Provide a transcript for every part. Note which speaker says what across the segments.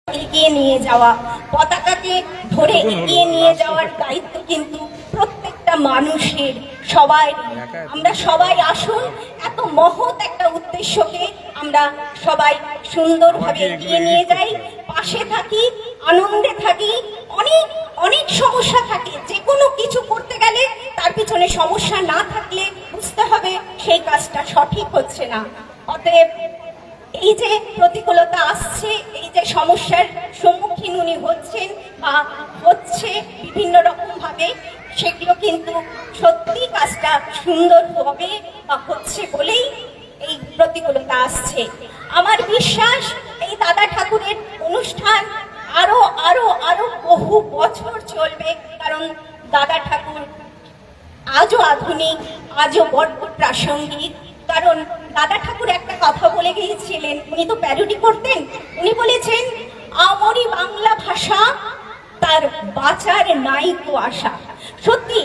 Speaker 1: এগিয়ে নিয়ে যাওয়া, পতাকাকে ধরে এগিয়ে নিয়ে যাওয়ার দায়িত্ব কিন্তু প্রত্যেকটা মানুষের, সবাই। আমরা সবাই আসুন, এত মহৎ একটা উদ্দেশ্যকে আমরা সবাই সুন্দরভাবে এগিয়ে নিয়ে যাই, পাশে থাকি, আনন্দে থাকি। অনেক অনেক সমস্যা থাকে, যে কোনো কিছু করতে গেলে তার পিছনে সমস্যা না থাকলে বুঝতে হবে সেই কাজটা সঠিক হচ্ছে না। অতএব এই যে প্রতিকূলতা আসছে, এই যে সমস্যার সম্মুখীন উনি হচ্ছেন বা হচ্ছে বিভিন্ন রকম ভাবে, সেগুলো কিন্তু সত্যি কাজটা সুন্দর হবে বা হচ্ছে বলেই এই প্রতিকূলতা আসছে। আমার বিশ্বাস এই দাদা ঠাকুরের অনুষ্ঠান আরো আরো আরো বহু বছর চলবে, কারণ দাদা ঠাকুর আজও আধুনিক, আজও বড্ড প্রাসঙ্গিক। কারণ দাদা ঠাকুর একটা কথা বলে গিয়েছিলেন, উনি তো প্যারোডি করতেন। উনি বলেছেন, আমারই বাংলা ভাষা, তার বাঁচার নাই তো আশা। সত্যি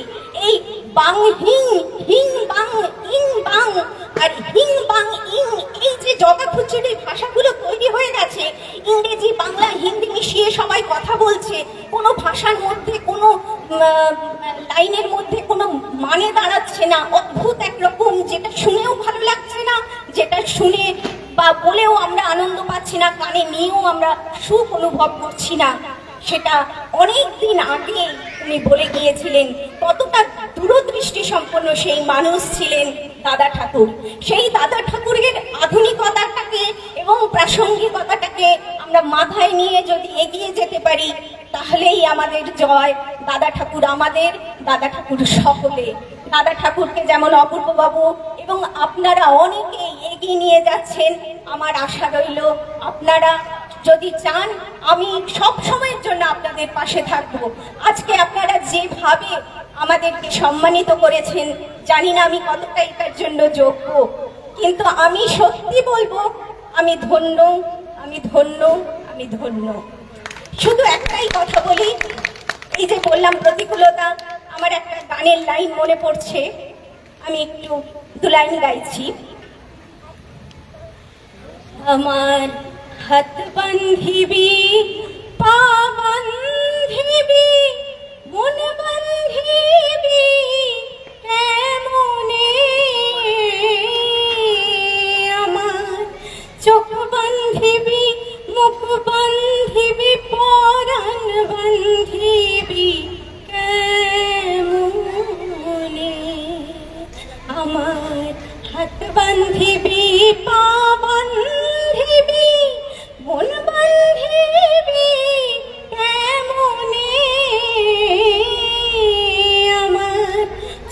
Speaker 1: এই বাং হিং, হিং বাং ইং বাং আর হিং বাং ইং, এই যে জগাখিচুড়ি ভাষাগুলো তৈরি হয়ে গেছে, ইংরেজি বাংলা হিন্দি মিশিয়ে সবাই কথা বলছে, কোনো ভাষার মধ্যে কোনো লাইনের মধ্যে কোনো মানে দাঁড়াচ্ছে না, অদ্ভুত একরকম, যেটা শুনেও ভালো লাগছে না, যেটা শুনে বা বলেও আমরা আনন্দ পাচ্ছি না, কানে নিয়েও আমরা সুখ অনুভব করছি না। সেটা অনেক দিন আগে উনি বলে গিয়েছিলেন। কতটা দূরদৃষ্টি সম্পন্ন সেই মানুষ ছিলেন দাদা ঠাকুর। সেই দাদা ঠাকুরের আধুনিকতাটাকে এবং প্রাসঙ্গিকতাটাকে আমরা মাথায় নিয়ে যদি এগিয়ে যেতে পারি, তাহলেই আমাদের জয়। দাদা ঠাকুর আমাদের, দাদা ঠাকুর সকলে। দাদা ঠাকুরকে যেমন অপূর্ববাবু এবং আপনারা অনেকেই এগিয়ে নিয়ে যাচ্ছেন, আমার আশা রইল আপনারা যদি চান, আমি সব সময়ের জন্য আপনাদের পাশে থাকবো। আজকে আপনারা যেভাবে আমাদেরকে সম্মানিত করেছেন, জানি না আমি কতটা এটার জন্য যোগ্য, কিন্তু আমি সত্যি বলবো, আমি ধন্য, আমি ধন্য, আমি ধন্য। শুধু একটাই কথা বলি, এই যে বললাম প্রতিকূলতা, আমার একটা গানের লাইন মনে পড়ছে, আমি একটু দু লাইন গাইছি। আমার হাত বান্ধিবি, পা বান্ধিবি, মন বান্ধিবি কেমনে, আমার চোখ বান্ধিবি, মুখ বান্ধিবি, পরাণ বান্ধিবি কেমনে, আমার হাত বান্ধিবি, পা বান্ধিবি, মন বান্ধিবি কেমনে, আমার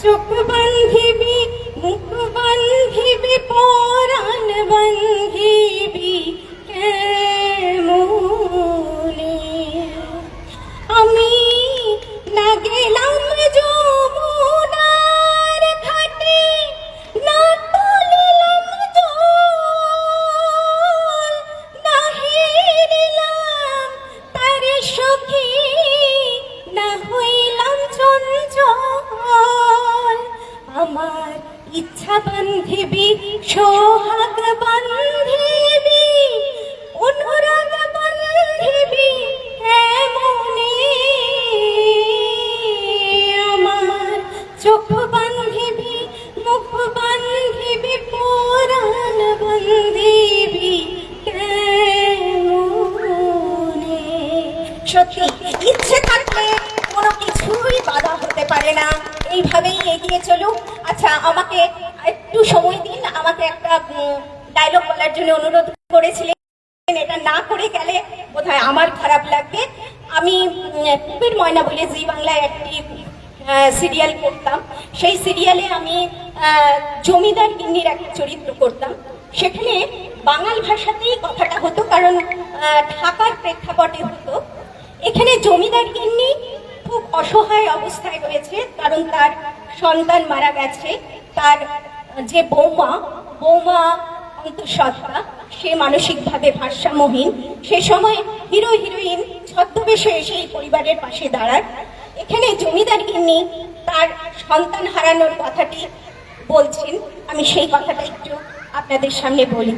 Speaker 1: চোখ বান্ধিবি, মুখ বান্ধিবি, পরাণ বান্ধিবি কেমনে, আমি না গেলাম যমুনার ঘাটে, না তুলিলাম জল, না হেরিলাম তার সখী, না হইলাম চঞ্চল, আমার ইচ্ছা বান্ধিবি, সোহাগ বান্ধিবি, অনুরাগ বান্ধিবি কেমনে, আমার চোখ বান্ধিবি, মুখ বান্ধিবি, পরাণ বান্ধিবি কেমনে। সত্যি ইচ্ছে থাকলে কোনো কিছুই বাধা হতে পারে না, এইভাবেই এগিয়ে চলুক। আচ্ছা, আমাকে একটু সময় দিন, আমাকে একটা ডায়লগ বলার জন্য অনুরোধ করেছিলেন, এটা না করে গেলে বোধহয় আমার খারাপ লাগবে। আমি পুবের ময়না বলে জি বাংলায় একটি সিরিয়াল করতাম, সেই সিরিয়ালে আমি জমিদার গিন্নির একটা চরিত্র করতাম। সেখানে বাঙাল ভাষাতেই কথাটা হতো, কারণ ঢাকার প্রেক্ষাপটে হতো। এখানে জমিদার গিন্নি খুব অসহায় অবস্থায় রয়েছে, কারণ তার সন্তান মারা গেছে, তার যে বৌমা অন্তঃসত্ত্বা, সে মানসিকভাবে ভারসাম্যহীন। সে সময় হিরো হিরোইন ছদ্মবেশে এসে এই পরিবারের পাশে দাঁড়ায়। এখানে জমিদার গিন্নি তার সন্তান হারানোর কথাটি বলছেন, আমি সেই কথাটা একটু আপনাদের সামনে বলি।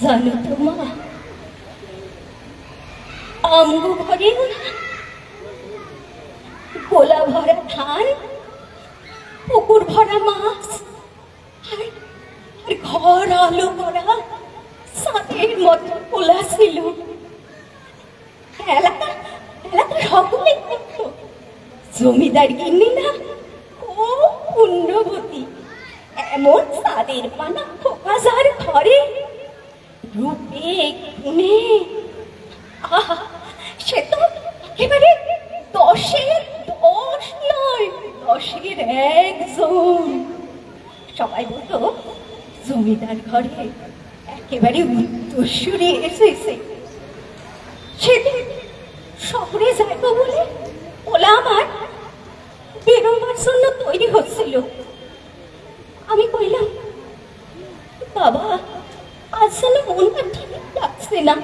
Speaker 1: জানো তো মা, আমগো ঘরে গোলা ভরা ধান, পুকুর ভরা মাছ, আর ঘর আলো করা সাথের মতো খোলা ছিল। এলাকা এলাকা সকলে করতো। জমিদার গিন্নি না ও পুণ্যবতী, এমন সাদের পানা খোকাজার ঘরে রূপে গুণে, আহা, সে তো একেবারে 10-এর 10 নয়, 10-এর 1 সবাই বলতো জমিদার ঘরে একেবারে উত্তরসূরি এসেছে। সেদিন শহরে যাইব বলে ওলা আমার বেরোবার জন্য তৈরি হচ্ছিল। আমি কইলাম, বাবা আজ যেন মনটা ঠিক লাগছে না,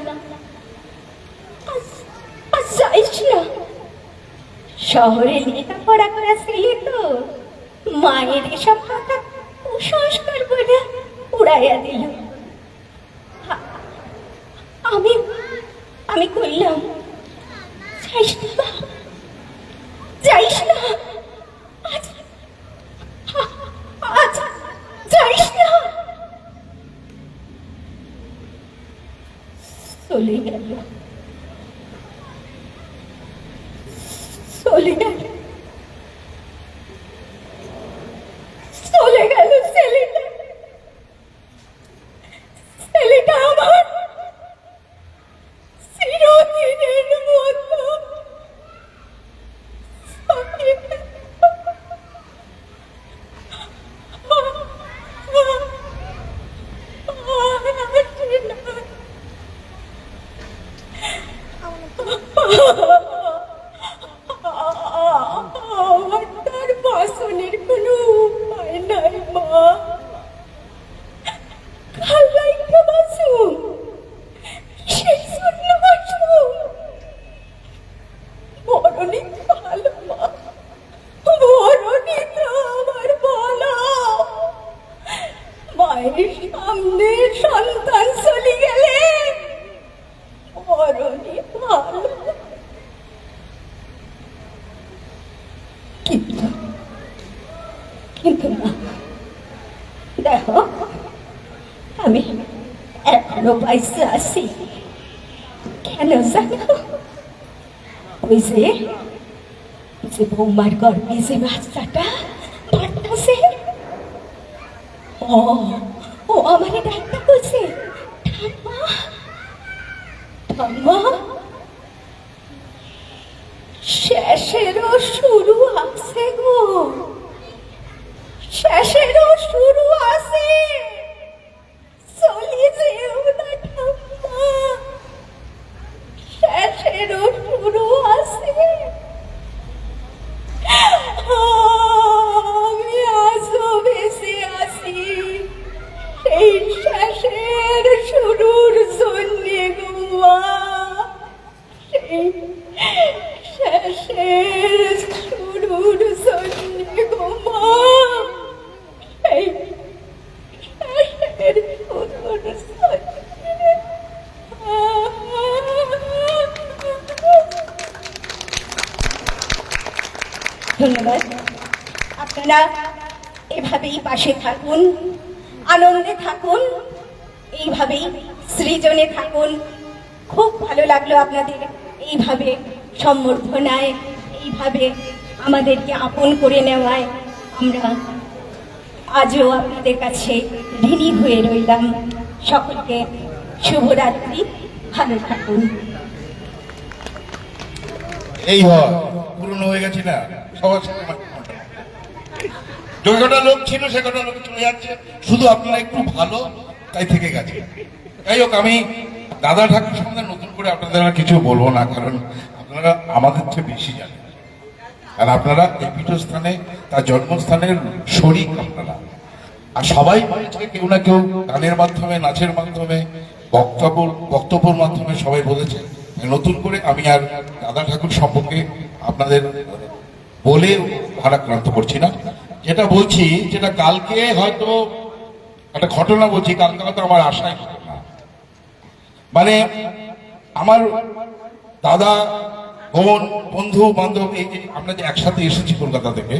Speaker 1: আজ যাইস না। শহরে লেখাপড়া করা ছেলে তো মায়ের এসব কথা কুসংস্কার বলে উড়াইয়া দিল। আমি আমি কইলাম, যাইস না, যাইস না, আজ আজ যাইস না। চলে গেল, চলে গেল, চলে গেল ছেলেটা। ছেলেটা আমার চিরদিনের মতো আমার তার বাসনের কোনো উপায় নাই মা। খাল্লাইটা বাসুন, সেই জন্য বাসুন। বরণী ভালো মা, বরণী তো আমার ভালো। মায়ের সামনে সন্তান চলে গেলে বরণী ভালো। কিন্তু না, দেখো আমি এখনো বাইসে আছি। কেন জানো? ওই যে বৌমার গর্বে যে বাচ্চাটা বাড়তেছে, ও আমারে ডাক্তার বলছে, ঠাম্মা ঠাম্মা, শেষেরও শুরু আছে গো, শেষেরও শুরু আছে। চলে যেও না ঠাম্মা, শেষেরও শুরু আছে। আমি আজও বেঁচে আছি সেই শেষের শুরুর জন্যে গো মা, সেই শেষের শুরুর জন্যে গো মা, সেই শেষের শুরুর জন্যে। ধন্যবাদ। আপনারা এভাবেই পাশে থাকুন, আনন্দে থাকুন, এইভাবেই সৃজনে থাকুন। খুব ভালো লাগলো আপনাদের এইভাবে সম্বর্ধনায়, এইভাবে আমাদেরকে আপন করে নেওয়ায়। আমরা আজও আপনাদের কাছে ঋণী হয়ে রইলাম। সকলকে শুভরাত্রি, ভালো থাকুন।
Speaker 2: এই হয় পুরনো হয়ে গেছি না, সবার সাথে যে কটা লোক ছিল সে কটা লোক চলে যাচ্ছে, শুধু আপনারা একটু ভালো তাই থেকে গেছে। যাই হোক, আমি দাদা ঠাকুর সঙ্গে নতুন করে আপনাদের আর কিছু বলবো না, কারণ আপনারা আমাদের চেয়ে বেশি জানেন। আর আপনারা এই পীঠস্থানে, তার জন্মস্থানের শরীক আপনারা। আর সবাই বলেছে, কেউ না কেউ গানের মাধ্যমে, নাচের মাধ্যমে, বক্তব্যের মাধ্যমে সবাই বলেছে। নতুন করে আমি আর দাদা ঠাকুর সম্পর্কে আপনাদের বলে ভারাক্রান্ত করছি না। যেটা বলছি, যেটা কালকে হয়তো একটা ঘটনা বলছি, কালকে হয়তো আমার আশায় হতো না, মানে আমার দাদা, বোন, বন্ধু বান্ধব, এই যে আমরা যে একসাথে এসেছি কলকাতা থেকে,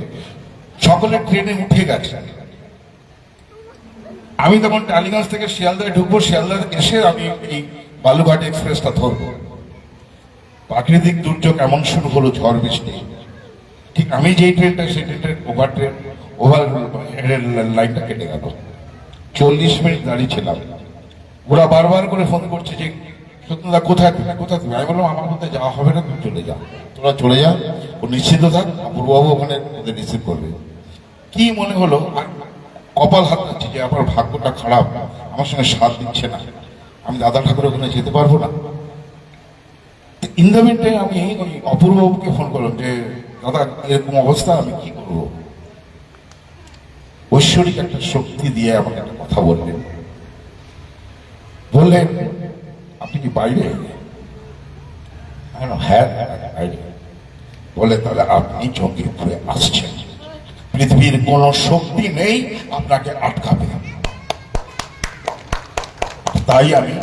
Speaker 2: সকলে ট্রেনে উঠে গেছে। আমি তখন টালিগঞ্জ থেকে শিয়ালদায় ঢুকবো, শিয়ালদায় এসে আমি এই বালুঘাট এক্সপ্রেসটা ধরবো। প্রাকৃতিক দুর্যোগ এমন শুরু হলো, ঝড় বৃষ্টি। ঠিক আমি যেই ট্রেনটা, সেই ট্রেনটার ওভার লাইনটা কেটে গেল। 40 মিনিট দাঁড়িয়ে ছিলাম। ওরা বারবার করে ফোন করছে যে সত্যদা কোথায় তুমি, কোথায় তুমি? আমি বললাম আমার কোথায় যাওয়া হবে না, তুমি চলে যাও, তোরা চলে যাও, ও নিশ্চিত থাক, অপূর্ববাবু ওখানে ওদের রিসিভ করবে। কি মনে হলো, কপাল হাত দিচ্ছি যে আমার ভাগ্যটা খারাপ, আমার সঙ্গে সাথ দিচ্ছে না, আমি দাদা ঠাকুর ওখানে যেতে পারবো না। ইন দ্য মিন টাইম আমি ওই অপূর্ববাবুকে ফোন করলাম যে দাদা এরকম অবস্থা, আমি কি করবো? ঐশ্বরিক একটা শক্তি দিয়ে আমাকে একটা কথা বললেন। বললেন, আপনি কি বাইরে? হ্যাঁ বাইরে। বলে, তাহলে আপনি জঙ্গিপুরে আসছেন, পৃথিবীর কোন শক্তি নেই আপনাকে আটকাবে। তাই আমি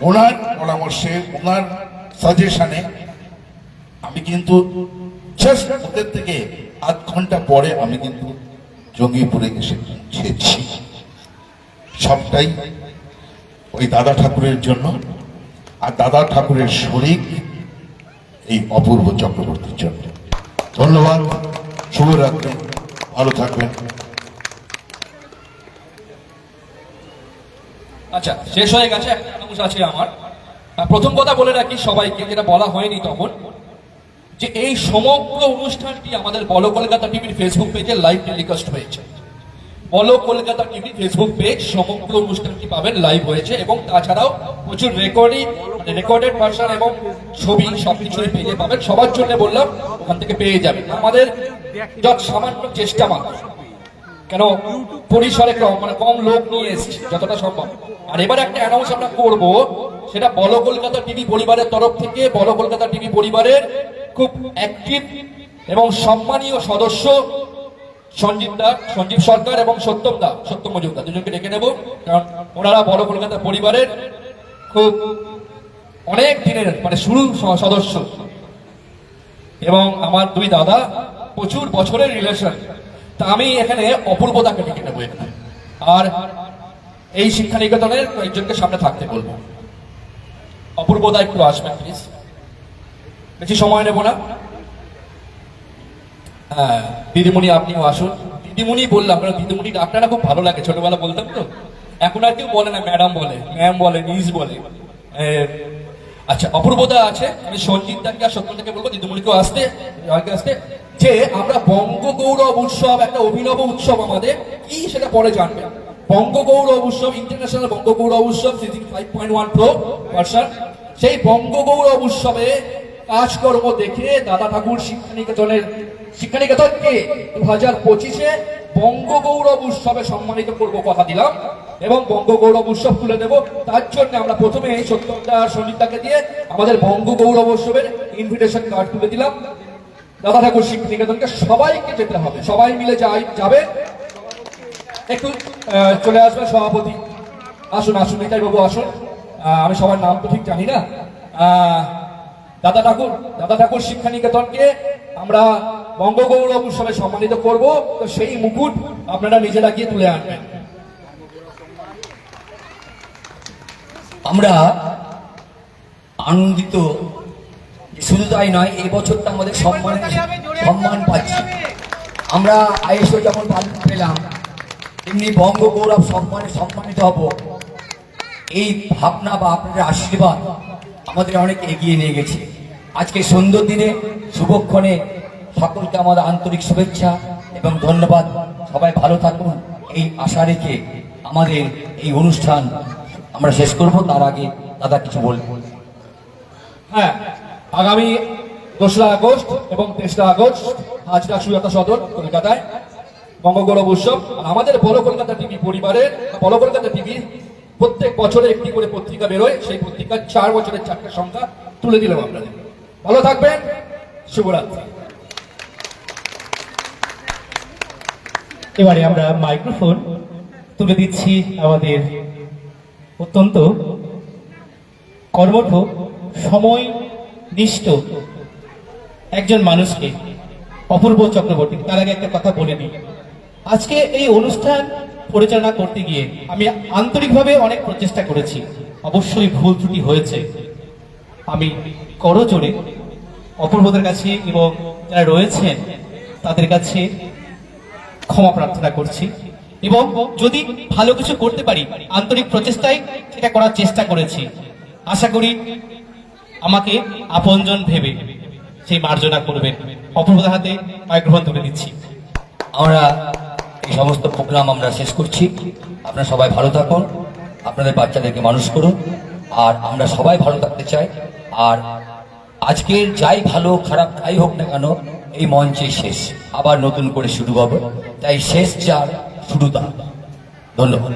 Speaker 2: ওনার পরামর্শে, ওনার সাজেশনে আমি কিন্তু জাস্ট ওদের থেকে আধ ঘন্টা পরে আমি কিন্তু জঙ্গিপুরে এসে পৌঁছেছি। সবটাই ওই দাদা ঠাকুরের জন্য, আর দাদা ঠাকুরের শরীর এই অপূর্ব চক্রবর্তীর জন্য। ধন্যবাদ, শুভরাত্রি, ভালো থাকবেন।
Speaker 3: আচ্ছা, শেষ হয়ে গেছে, একটা অংশ আছে আমার। প্রথম কথা বলে রাখি সবাইকে, যেটা বলা হয়নি তখন, যে এই সমগ্র অনুষ্ঠানটি আমাদের বলো কলকাতা টিভির ফেসবুক পেজে লাইভ টেলিকাস্ট হয়েছে। বলো কলকাতা টিভি ফেসবুক পেজ সমগ্র অনুষ্ঠানটি পাবেন, লাইভ হয়েছে, এবং তাছাড়াও প্রচুর রেকর্ডেড ভার্সন এবং ছবি সবকিছুই পেজে পাবেন। সবার জন্য বললাম, ওখান থেকে পেয়ে যাবেন। আমাদের যত সামান্য চেষ্টা মাত্র, কেন পরিসরে কম লোক নিয়ে এসেছি যতটা সম্ভব। আর এবার একটা অ্যানাউন্স আমরা করবো, সেটা বলো কলকাতা টিভি পরিবারের তরফ থেকে। বলো কলকাতা টিভি পরিবারের খুব অ্যাক্টিভ এবং সম্মানীয় সদস্য সঞ্জীব সরকার এবং সত্য মজুমদার, দুজনকে ডেকে নেব, কারণ ওনারা বলো কলকাতা পরিবারের খুব অনেক দিনের শুরু সদস্য, এবং আমার দুই দাদা প্রচুর বছরের রিলেশন। তা আমি এখানে অপূর্বদাকে ডেকে নেবো এখানে, আর এই শিক্ষা নিকেতনের কয়েকজনকে সামনে থাকতে বলবো। অপূর্বদা একটু আসবেন প্লিজ, বেশি সময় নেব না। হ্যাঁ, দিদিমণি আপনিও আসুন। দিদিমণি বললাম, কারণ দিদিমণি ডাক্তাররা খুব ভালো লাগে, ছোটবেলা বলতাম তো, এখন আর কেউ বলে না, ম্যাডাম বলে, ম্যাম বলে, মিস বলে। আচ্ছা, অপূর্বদা আছে, আমি সঞ্জিত দাকে আর সত্যটাকে বলবো দিদিমণিকেও আসতে, যে আমরা বঙ্গগৌরব উৎসব, একটা অভিনব উৎসব আমাদের, কি সেটা পরে জানবেন। বঙ্গগৌরব উৎসব, ইন্টারন্যাশনাল বঙ্গগৌরব উৎসব, সিজিং 5.1 প্রো ভার্সন। সেই বঙ্গগৌরব উৎসবে কাজকর্ম দেখে দাদা ঠাকুর শিক্ষানিকেতনকে 2025-এ বঙ্গগৌরব উৎসবে সম্মানিত করব, কথা দিলাম, এবং বঙ্গগৌরব উৎসব তুলে দেব। তার জন্য আমরা প্রথমে সত্যদা আর সঞ্জিতাকে দিয়ে আমাদের বঙ্গগৌরব উৎসবের ইনভিটেশন কার্ড তুলে দিলাম। দাদা ঠাকুর শিক্ষানিকেতনকে সবাইকে যেতে হবে, সবাই মিলে যাবে। একটু চলে আসবে সভাপতি, আসুন নিতাই বাবু আসুন। আমি সবার নাম তো ঠিক জানি না। দাদা ঠাকুর শিক্ষানিকেতনকে আমরা বঙ্গগৌরব উৎসবে সম্মানিত করব, তো সেই মুকুট আপনারা নিজেরা গিয়ে তুলে আনবেন।
Speaker 4: আমরা আনন্দিত, শুধু তাই নয়, এই বছরটা আমাদের সম্মান পাচ্ছি আমরা। আইএসও যেমন পেলাম, তেমনি বঙ্গগৌরব সম্মানিত হব। এই ভাবনা বা আপনাদের আশীর্বাদ আমাদের অনেক এগিয়ে নিয়ে গেছে। আজকে সুন্দর দিনে, শুভক্ষণে সকলকে আমাদের আন্তরিক শুভেচ্ছা এবং ধন্যবাদ। সবাই ভালো থাকুন, এই আশা রেখে আমাদের এই অনুষ্ঠান আমরা শেষ করব। তার আগে দাদা কিছু বলবো।
Speaker 3: হ্যাঁ, আগামী 2রা আগস্ট এবং 3রা আগস্ট হাজরা সুজাতা সদন কলকাতায় বঙ্গগৌরব উৎসব। আমাদের বলো কলকাতা টিভি পরিবারের, বলো কলকাতা টিভি প্রত্যেক বছরে একটি করে পত্রিকা বেরোয়, সেই পত্রিকার 4 বছরের 4টা সংখ্যা তুলে দিলাম আপনাদের। ভালো থাকবেন, শুভরাত্রি।
Speaker 5: এবারে আমরা মাইক্রোফোন তুলে দিচ্ছি আমাদের অত্যন্ত কর্মঠ, সময় নিষ্ঠ একজন মানুষকে, অপূর্ব চক্রবর্তী। তার আগে একটা কথা বলে নিই, আজকে এই অনুষ্ঠান পরিচালনা করতে গিয়ে আমি আন্তরিকভাবে অনেক প্রচেষ্টা করেছি, অবশ্যই ভুল ত্রুটি হয়েছে। আমি করজোড়ে অপূর্বদের কাছে এবং যারা রয়েছেন তাদের কাছে ক্ষমা প্রার্থনা করছি, এবং যদি ভালো কিছু করতে পারি আন্তরিক প্রচেষ্টায় সেটা করার চেষ্টা করেছি। আশা করি আমাকে আপনজন ভেবে সেই মার্জনা করবেন। অপূর্বদের হাতে মাইক্রোফোন তুলে দিচ্ছি।
Speaker 4: আমরা এই সমস্ত প্রোগ্রাম আমরা শেষ করছি। আপনারা সবাই ভালো থাকুন, আপনাদের বাচ্চাদেরকে মানুষ করুন, আর আমরা সবাই ভালো থাকতে চাই। আর আজকের যাই ভালো খারাপ যাই হোক না কেন, এই মঞ্চে শেষ, আবার নতুন করে শুরু হবে, তাই শেষ যার শুরু তার। ধন্যবাদ।